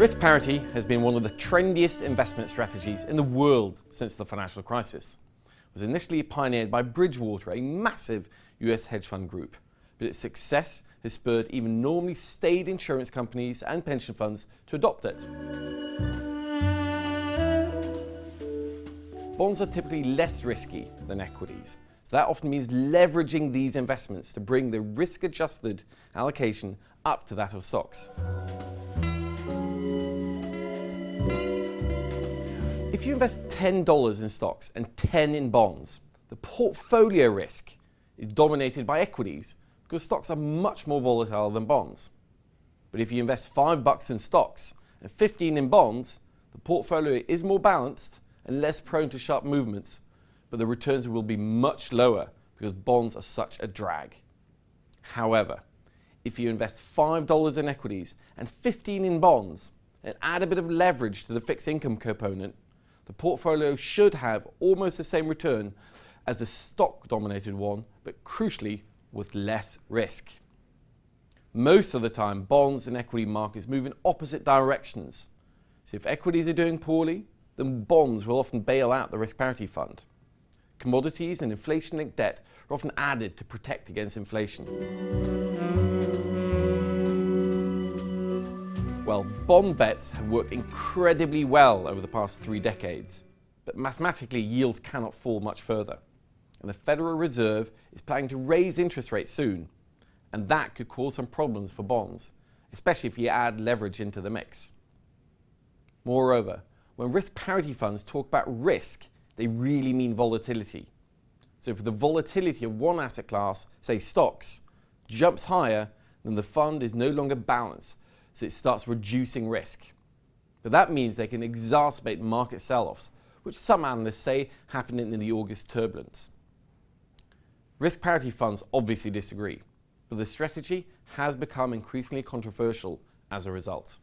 Risk parity has been one of the trendiest investment strategies in the world since the financial crisis. It was initially pioneered by Bridgewater, a massive US hedge fund group, but its success has spurred even normally staid insurance companies and pension funds to adopt it. Bonds are typically less risky than equities, so that often means leveraging these investments to bring the risk-adjusted allocation up to that of stocks. If you invest $10 in stocks and $10 in bonds, the portfolio risk is dominated by equities because stocks are much more volatile than bonds. But if you invest $5 in stocks and 15 in bonds, the portfolio is more balanced and less prone to sharp movements, but the returns will be much lower because bonds are such a drag. However, if you invest $5 in equities and 15 in bonds and add a bit of leverage to the fixed income component, the portfolio should have almost the same return as the stock-dominated one, but crucially with less risk. Most of the time, bonds and equity markets move in opposite directions. So if equities are doing poorly, then bonds will often bail out the risk parity fund. Commodities and inflation-linked debt are often added to protect against inflation. Well, bond bets have worked incredibly well over the past 3 decades, but mathematically yields cannot fall much further. And the Federal Reserve is planning to raise interest rates soon, and that could cause some problems for bonds, especially if you add leverage into the mix. Moreover, when risk parity funds talk about risk, they really mean volatility. So if the volatility of one asset class, say stocks, jumps higher, then the fund is no longer balanced, so it starts reducing risk. But that means they can exacerbate market sell-offs, which some analysts say happened in the August turbulence. Risk parity funds obviously disagree, but the strategy has become increasingly controversial as a result.